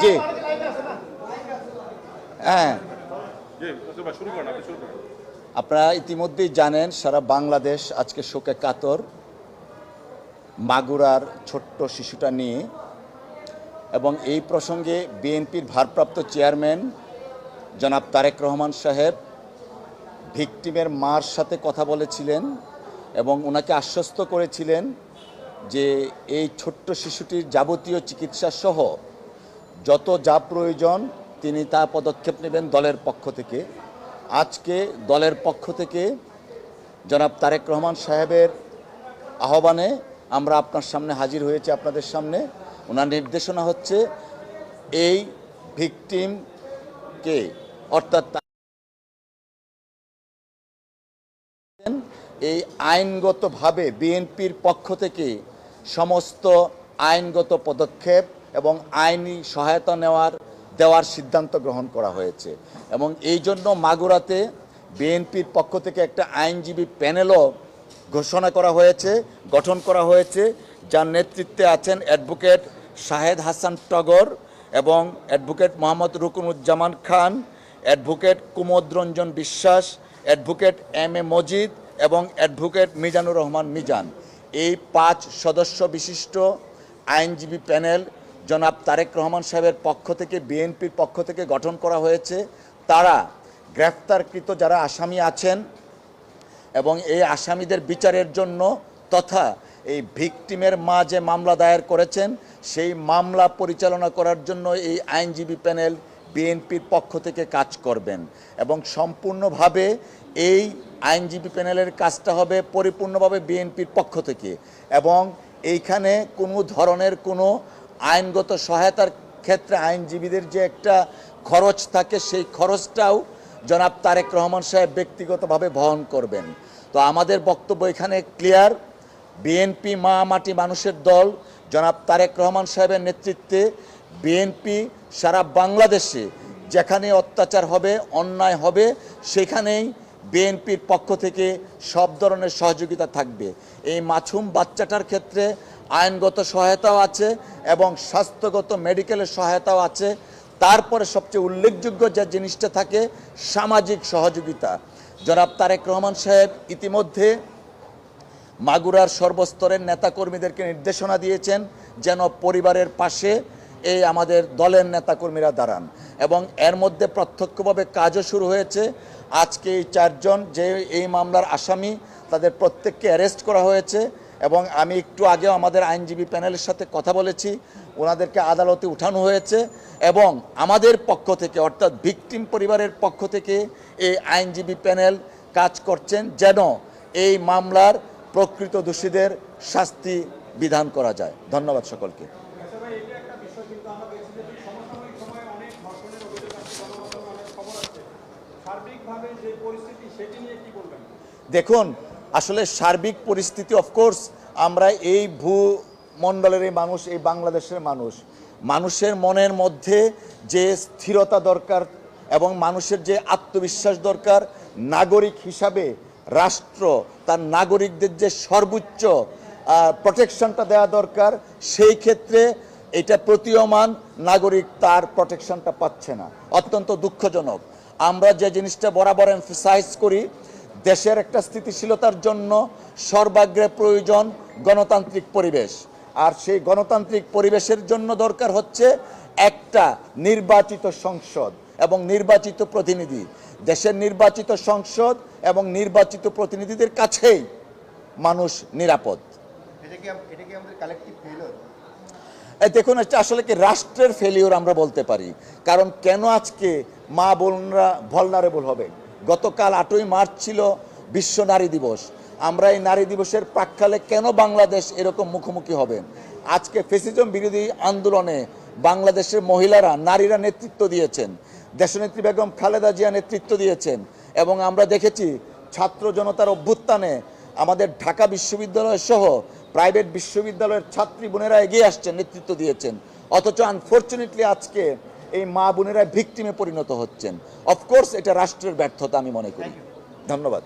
জি হ্যাঁ, আপনারা ইতিমধ্যেই জানেন সারা বাংলাদেশ আজকে শোকে কাতর মাগুরার ছোট্ট শিশুটা নিয়ে। এবং এই প্রসঙ্গে বিএনপির ভারপ্রাপ্ত চেয়ারম্যান জনাব তারেক রহমান সাহেব ভিকটিমের মার সাথে কথা বলেছিলেন এবং ওনাকে আশ্বস্ত করেছিলেন যে এই ছোট্ট শিশুটির যাবতীয় চিকিৎসা সহ যত যা প্রয়োজন তিনি তা পদক্ষেপ নেবেন দলের পক্ষ থেকে। আজকে দলের পক্ষ থেকে জনাব তারেক রহমান সাহেবের আহ্বানে আমরা আপনার সামনে হাজির হয়েছি। আপনাদের সামনে ওনার নির্দেশনা হচ্ছে এই ভিকটিমকে অর্থাৎ এই আইনগতভাবে বিএনপির পক্ষ থেকে সমস্ত আইনগত পদক্ষেপ এবং আইনি সহায়তা দেওয়ার সিদ্ধান্ত গ্রহণ করা হয়েছে। এবং এই জন্য মাগুরাতে বিএনপির পক্ষ থেকে একটা আইনজীবী প্যানেলও ঘোষণা করা হয়েছে, গঠন করা হয়েছে, যার নেতৃত্বে আছেন অ্যাডভোকেট শাহেদ হাসান টগর এবং অ্যাডভোকেট মোহাম্মদ রুকনুজ্জামান খান, অ্যাডভোকেট কুমোদ রঞ্জন বিশ্বাস, অ্যাডভোকেট এম এ মজিদ এবং অ্যাডভোকেট মিজানুর রহমান মিজান। এই 5 সদস্য বিশিষ্ট আইনজীবী প্যানেল জনাব তারেক রহমান সাহেবের পক্ষ থেকে বিএনপির পক্ষ থেকে গঠন করা হয়েছে। তারা গ্রেফতারকৃত যারা আসামি আছেন এবং এই আসামিদের বিচারের জন্য তথা এই ভিকটিমের মা যে মামলা দায়ের করেছেন সেই মামলা পরিচালনা করার জন্য এই আইনজীবী প্যানেল বিএনপির পক্ষ থেকে কাজ করবেন। এবং সম্পূর্ণভাবে এই আইনজীবী প্যানেলের কাজটা হবে পরিপূর্ণভাবে বিএনপির পক্ষ থেকে। এবং এইখানে কোনো ধরনের কোনো আইনগত সহায়তার ক্ষেত্রে আইনজীবীদের যে একটা খরচ থাকে সেই খরচটাও জনাব তারেক রহমান সাহেব ব্যক্তিগতভাবে বহন করবেন। তো আমাদের বক্তব্য এখানে ক্লিয়ার, বিএনপি মা মাটি মানুষের দল জনাব তারেক রহমান সাহেবের নেতৃত্বে বিএনপি সারা বাংলাদেশে যেখানে অত্যাচার হবে অন্যায় হবে সেখানেই বিএনপির পক্ষ থেকে সব ধরনের সহযোগিতা থাকবে। এই মাসুম বাচ্চাটার ক্ষেত্রে আইনগত সহায়তাও আছে এবং স্বাস্থ্যগত মেডিকেলের সহায়তাও আছে। তারপরে সবচেয়ে উল্লেখযোগ্য যে জিনিসটা থাকে সামাজিক সহযোগিতা। জনাব তারেক রহমান সাহেব ইতিমধ্যে মাগুরার সর্বস্তরের নেতাকর্মীদেরকে নির্দেশনা দিয়েছেন যেন পরিবারের পাশে এই আমাদের দলের নেতাকর্মীরা দাঁড়ান। এবং এর মধ্যে প্রত্যক্ষভাবে কাজও শুরু হয়েছে। আজকে এই 4 জন যে এই মামলার আসামি তাদের প্রত্যেককে অ্যারেস্ট করা হয়েছে এবং আমি একটু আগেও আমাদের আইনজীবী প্যানেলের সাথে কথা বলেছি, ওনাদেরকে আদালতে উঠানো হয়েছে। এবং আমাদের পক্ষ থেকে অর্থাৎ ভিকটিম পরিবারের পক্ষ থেকে এই আইনজীবী প্যানেল কাজ করছেন যেন এই মামলার প্রকৃত দোষীদের শাস্তি বিধান করা যায়। ধন্যবাদ সকলকে। দেখুন, আসলে সার্বিক পরিস্থিতি অফকোর্স আমরা এই ভূমণ্ডলের এই মানুষ, এই বাংলাদেশের মানুষের মনের মধ্যে যে স্থিরতা দরকার এবং মানুষের যে আত্মবিশ্বাস দরকার, নাগরিক হিসাবে রাষ্ট্র তার নাগরিকদের যে সর্বোচ্চ প্রোটেকশনটা দেওয়া দরকার, সেই ক্ষেত্রে এটা প্রতীয়মান নাগরিক তার প্রোটেকশনটা পাচ্ছে না। অত্যন্ত দুঃখজনক। আমরা যে জিনিসটা বরাবর এমফাসাইজ করি, দেশের একটা স্থিতিশীলতার জন্য সর্বাগ্রে প্রয়োজন গণতান্ত্রিক পরিবেশ। আর সেই গণতান্ত্রিক পরিবেশের জন্য দরকার হচ্ছে একটা নির্বাচিত সংসদ এবং নির্বাচিত প্রতিনিধি। দেশের নির্বাচিত সংসদ এবং নির্বাচিত প্রতিনিধিদের কাছেই মানুষ নিরাপদ। দেখুন, এটা আসলে কি রাষ্ট্রের ফেলিওর আমরা বলতে পারি। কারণ কেন আজকে মা বোনরা ভলনারেবল হবে? গতকাল 8ই মার্চ ছিল বিশ্ব নারী দিবস। আমরা এই নারী দিবসের প্রাক্কালে কেন বাংলাদেশ এরকম মুখোমুখি হবেন? আজকে ফ্যাসিজম বিরোধী আন্দোলনে বাংলাদেশের মহিলারা, নারীরা নেতৃত্ব দিয়েছেন, দেশনেত্রী বেগম খালেদা জিয়া নেতৃত্ব দিয়েছেন। এবং আমরা দেখেছি ছাত্র জনতার অভ্যুত্থানে আমাদের ঢাকা বিশ্ববিদ্যালয় সহ প্রাইভেট বিশ্ববিদ্যালয়ের ছাত্রী বোনেরা এগিয়ে আসছেন, নেতৃত্ব দিয়েছেন। অথচ আনফর্চুনেটলি আজকে এই মা বোনেরা ভিকটিমে পরিণত হচ্ছেন। অফকোর্স এটা রাষ্ট্রের ব্যর্থতা আমি মনে করি। ধন্যবাদ।